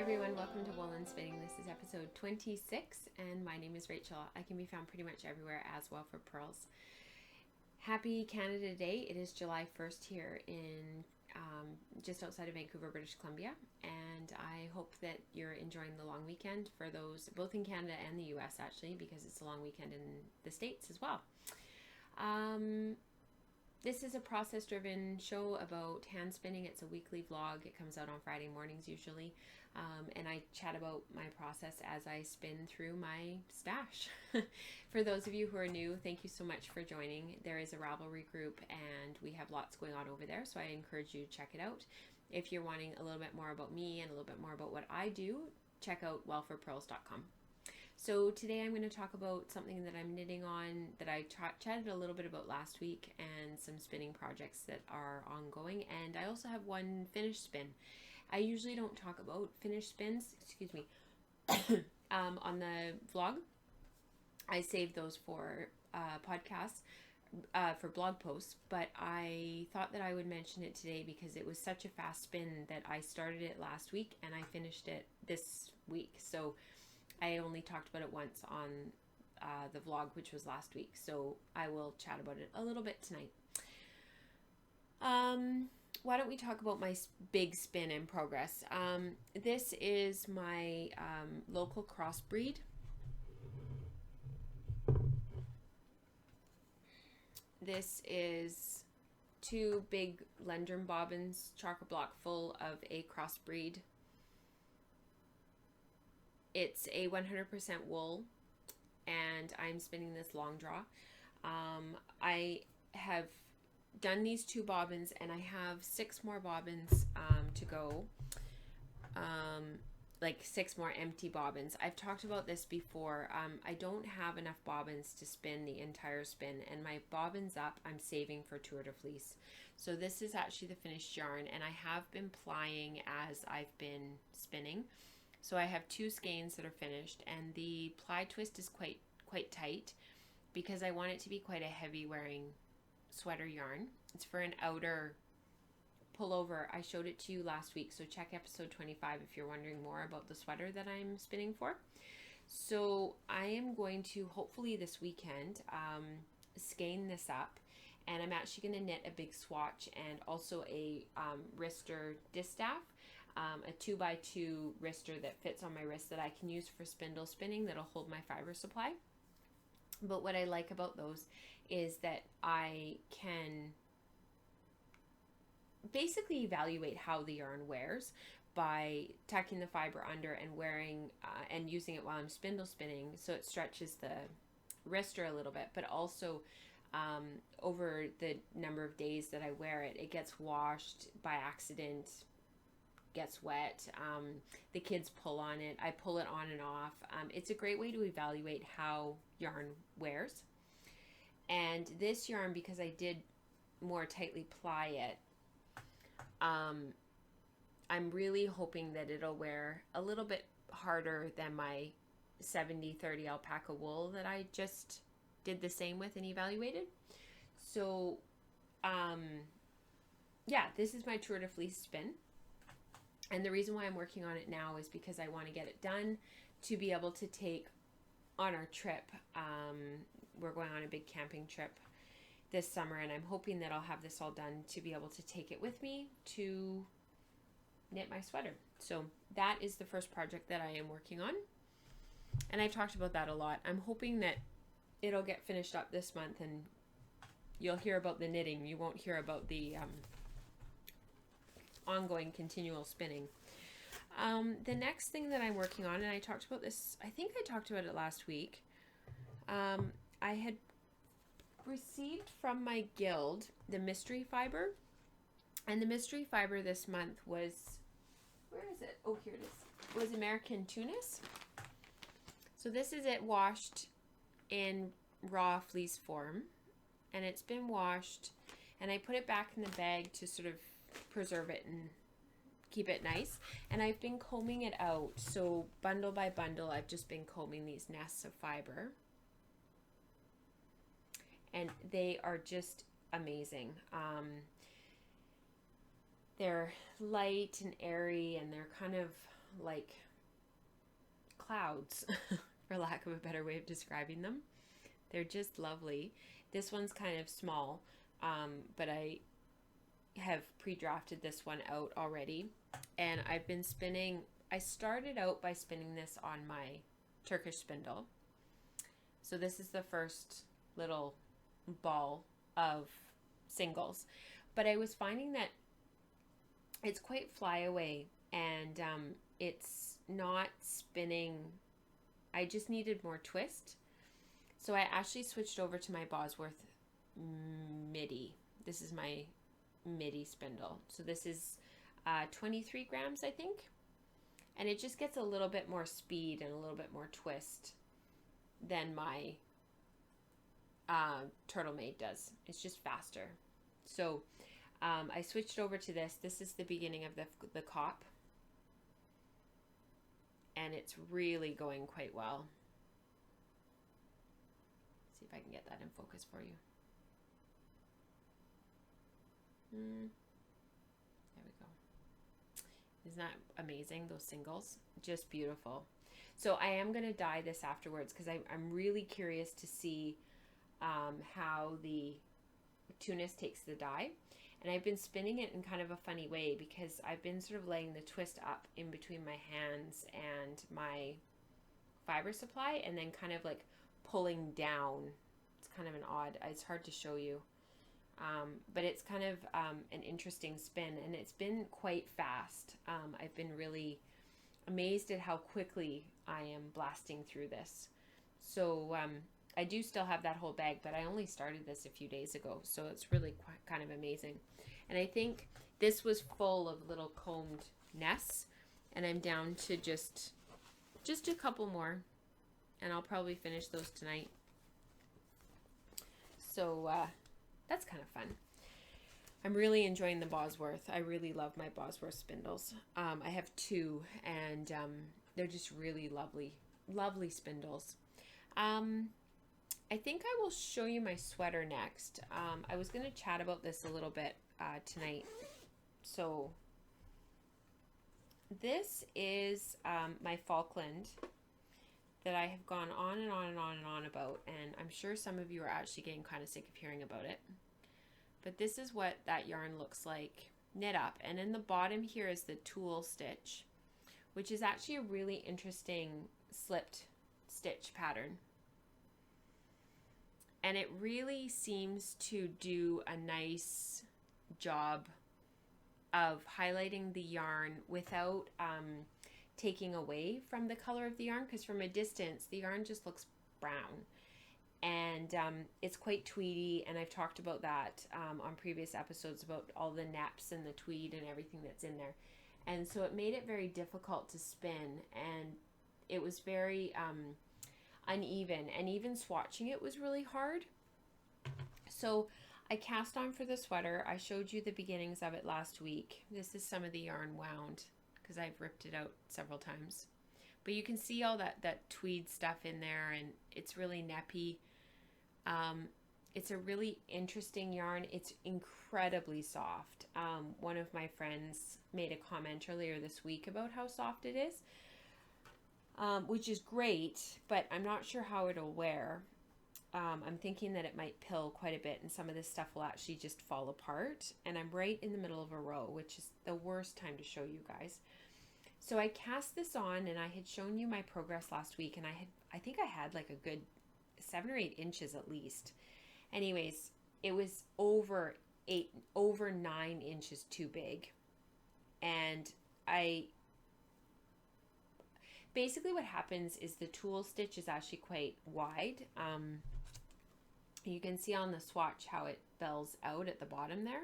everyone, welcome to Wool and Spinning. This is episode 26 and my name is Rachel. I can be found pretty much everywhere as Well for Pearls. Happy Canada Day. It is July 1st here in just outside of Vancouver, British Columbia, and I hope that you're enjoying the long weekend for those both in Canada and the US actually, because it's a long weekend in the States as well. This is a process-driven show about hand spinning. It's a weekly vlog. It comes out on Friday mornings usually, and I chat about my process as I spin through my stash. For those of you who are new, thank you so much for joining. There is a Ravelry group and we have lots going on over there, so I encourage you to check it out. If you're wanting a little bit more about me and a little bit more about what I do, check out wellforpearls.com. So today I'm going to talk about something that I'm knitting on that I chatted a little bit about last week, and some spinning projects that are ongoing, and I also have one finished spin. I usually don't talk about finished spins, on the vlog. I save those for podcasts, for blog posts, but I thought that I would mention it today because it was such a fast spin that I started it last week and I finished it this week. So I only talked about it once on the vlog, which was last week, so I will chat about it a little bit tonight. Why don't we talk about my big spin in progress? This is my local crossbreed. This is 2 big Lendrum bobbins, chocker block full of a crossbreed. It's a 100% wool, and I'm spinning this long draw. I have done these 2 bobbins, and I have 6 more bobbins to go. Like 6 more empty bobbins. I've talked about this before. I don't have enough bobbins to spin the entire spin, and my bobbins up I'm saving for Tour de Fleece. So this is actually the finished yarn, and I have been plying as I've been spinning. So I have 2 skeins that are finished, and the ply twist is quite tight because I want it to be quite a heavy wearing sweater yarn. It's for an outer pullover. I showed it to you last week, so check episode 25 if you're wondering more about the sweater that I'm spinning for. So I am going to hopefully this weekend skein this up, and I'm actually going to knit a big swatch and also a wrister distaff. A 2x2 wrister that fits on my wrist that I can use for spindle spinning that'll hold my fiber supply. But what I like about those is that I can basically evaluate how the yarn wears by tucking the fiber under and wearing and using it while I'm spindle spinning, so it stretches the wrister a little bit, but also over the number of days that I wear it, it gets washed by accident, gets wet, the kids pull on it, I pull it on and off. It's a great way to evaluate how yarn wears. And this yarn, because I did more tightly ply it, I'm really hoping that it'll wear a little bit harder than my 70-30 alpaca wool that I just did the same with and evaluated. So yeah, this is my Tour de Fleece spin. And the reason why I'm working on it now is because I want to get it done to be able to take on our trip. We're going on a big camping trip this summer, and I'm hoping that I'll have this all done to be able to take it with me to knit my sweater. So that is the first project that I am working on, and I've talked about that a lot. I'm hoping that it'll get finished up this month and you'll hear about the knitting. You won't hear about the ongoing continual spinning. The next thing that I'm working on, and I talked about this, I think I talked about it last week. I had received from my guild the mystery fiber, and the mystery fiber this month was, where is it? Oh, here it is. It was American Tunis. So this is it washed in raw fleece form, and it's been washed, and I put it back in the bag to sort of preserve it and keep it nice. And I've been combing it out, so bundle by bundle I've just been combing these nests of fiber, and they are just amazing. They're light and airy, and they're kind of like clouds, for lack of a better way of describing them. They're just lovely. This one's kind of small, but I have pre-drafted this one out already. And I've been spinning, I started out by spinning this on my Turkish spindle. So this is the first little ball of singles. But I was finding that it's quite flyaway, and it's not spinning. I just needed more twist. So I actually switched over to my Bosworth midi. This is my midi spindle. So this is 23 grams, I think. And it just gets a little bit more speed and a little bit more twist than my Turtle Maid does. It's just faster. So I switched over to this. This is the beginning of the cop. And it's really going quite well. See if I can get that in focus for you. There we go. Isn't that amazing, those singles? Just beautiful. So I am going to dye this afterwards because I'm really curious to see how the Tunis takes the dye. And I've been spinning it in kind of a funny way because I've been sort of laying the twist up in between my hands and my fiber supply, and then kind of like pulling down. It's kind of an odd, it's hard to show you. But it's kind of an interesting spin, and it's been quite fast. I've been really amazed at how quickly I am blasting through this. So I do still have that whole bag, but I only started this a few days ago, so it's really kind of amazing. And I think this was full of little combed nests, and I'm down to just a couple more, and I'll probably finish those tonight. So that's kind of fun. I'm really enjoying the Bosworth. I really love my Bosworth spindles. I have two, and they're just really lovely spindles. I think I will show you my sweater next. I was going to chat about this a little bit tonight. So this is my Falkland that I have gone on and on and on and on about, and I'm sure some of you are actually getting kind of sick of hearing about it. But this is what that yarn looks like knit up, and in the bottom here is the tulle stitch, which is actually a really interesting slipped stitch pattern. And it really seems to do a nice job of highlighting the yarn without taking away from the color of the yarn, because from a distance the yarn just looks brown, and it's quite tweedy, and I've talked about that on previous episodes about all the neps and the tweed and everything that's in there, and so it made it very difficult to spin, and it was very uneven, and even swatching it was really hard. So I cast on for the sweater. I showed you the beginnings of it last week. This is some of the yarn wound because I've ripped it out several times, but you can see all that tweed stuff in there, and it's really neppy. It's a really interesting yarn. It's incredibly soft. One of my friends made a comment earlier this week about how soft it is, which is great, but I'm not sure how it'll wear. I'm thinking that it might pill quite a bit, and some of this stuff will actually just fall apart, and I'm right in the middle of a row, which is the worst time to show you guys. So I cast this on, and I had shown you my progress last week, and I think I had like a good 7 or 8 inches at least. Anyways, it was over 9 inches too big, and basically what happens is the tulle stitch is actually quite wide. You can see on the swatch how it bells out at the bottom there.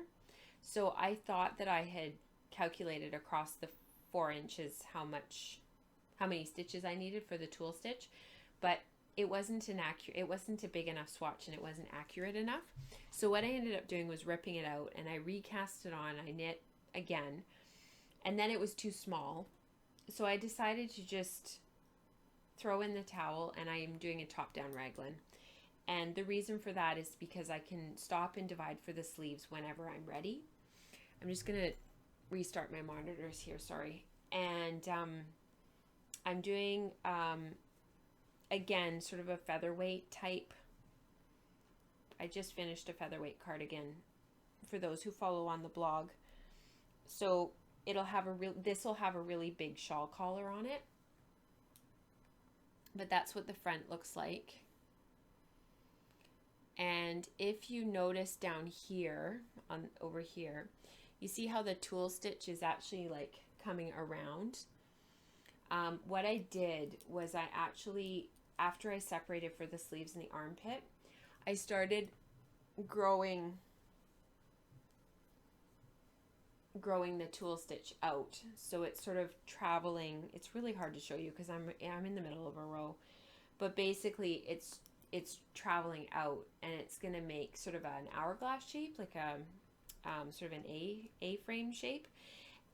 So I thought that I had calculated across the 4 inches how many stitches I needed for the tulle stitch, but it wasn't a big enough swatch, and it wasn't accurate enough. So what I ended up doing was ripping it out, and I recast it on. I knit again, and then it was too small. So I decided to just throw in the towel, and I am doing a top-down raglan. And the reason for that is because I can stop and divide for the sleeves whenever I'm ready. I'm just going to restart my monitors here, sorry. And I'm doing, again, sort of a featherweight type. I just finished a featherweight cardigan for those who follow on the blog. So it'll have this will have a really big shawl collar on it. But that's what the front looks like. And if you notice down here, over here, you see how the tulle stitch is actually like coming around. What I did was I actually, after I separated for the sleeves and the armpit, I started growing the tulle stitch out, so it's sort of traveling. It's really hard to show you because I'm in the middle of a row, but basically it's traveling out, and it's gonna make sort of an hourglass shape, like a sort of an A-frame shape.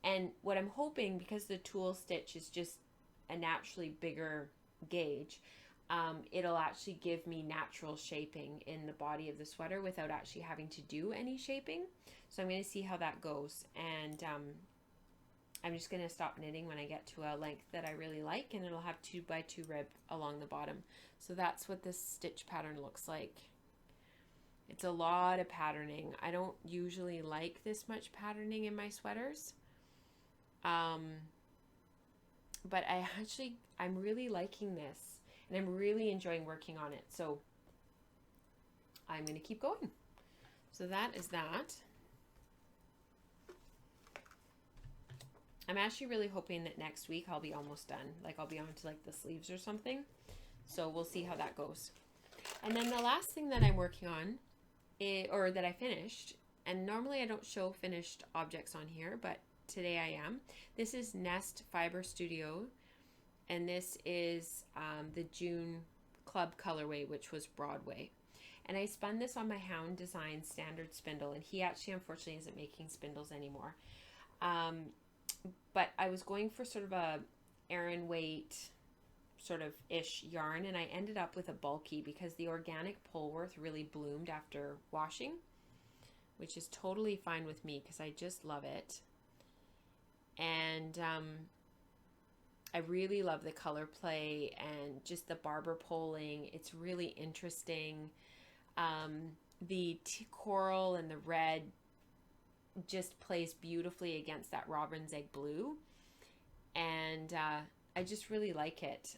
And what I'm hoping, because the tulle stitch is just a naturally bigger gauge, it'll actually give me natural shaping in the body of the sweater without actually having to do any shaping. So I'm going to see how that goes, and I'm just going to stop knitting when I get to a length that I really like, and it'll have 2x2 rib along the bottom. So that's what this stitch pattern looks like. It's a lot of patterning. I don't usually like this much patterning in my sweaters, but I'm really liking this, and I'm really enjoying working on it. So I'm going to keep going. So that is that. I'm actually really hoping that next week I'll be almost done. Like I'll be on to like the sleeves or something. So we'll see how that goes. And then the last thing that I'm working on, or that I finished, and normally I don't show finished objects on here, but today I am. This is Nest Fiber Studio, and this is the June Club colorway, which was Broadway. And I spun this on my Hound Design standard spindle, and he actually unfortunately isn't making spindles anymore. But I was going for sort of a Aran weight sort of ish yarn, and I ended up with a bulky because the organic Polworth really bloomed after washing, which is totally fine with me because I just love it. And I really love the color play and just the barber poling. It's really interesting. The coral and the red just plays beautifully against that robin's egg blue, and I just really like it.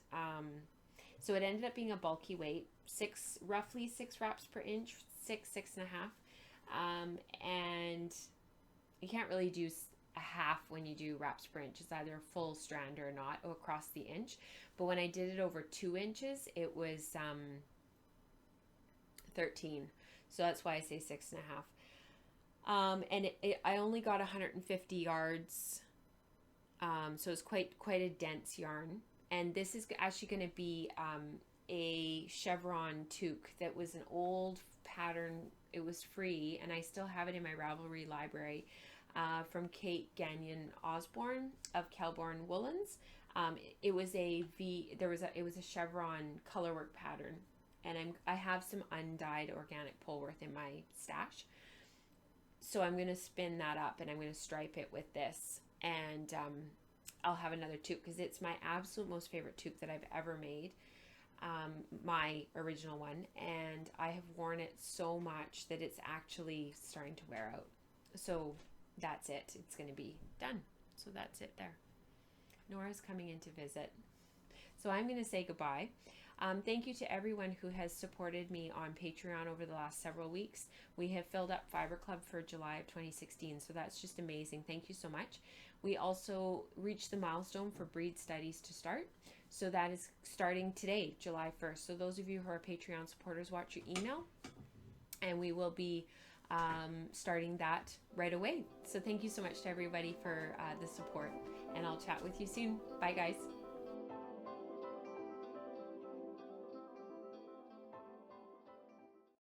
So it ended up being a bulky weight, roughly 6 wraps per inch, 6.5, and you can't really do a half when you do wraps per inch. It's either a full strand or not across the inch. But when I did it over 2 inches, it was 13. So that's why I say 6.5. And I only got 150 yards, so it's quite a dense yarn. And this is actually going to be a chevron toque that was an old pattern. It was free, and I still have it in my Ravelry library, from Kate Gagnon Osborne of Kelborn Woolens. It was a chevron colorwork pattern, and I have some undyed organic Polworth in my stash. So I'm going to spin that up, and I'm going to stripe it with this, and I'll have another toque because it's my absolute most favorite toque that I've ever made, my original one, and I have worn it so much that it's actually starting to wear out. So that's it. It's going to be done. So that's it there. Nora's coming in to visit. So I'm going to say goodbye. Thank you to everyone who has supported me on Patreon over the last several weeks. We have filled up Fiber Club for July of 2016, so that's just amazing. Thank you so much. We also reached the milestone for breed studies to start, so that is starting today, July 1st. So those of you who are Patreon supporters, watch your email, and we will be starting that right away. So thank you so much to everybody for the support, and I'll chat with you soon. Bye, guys.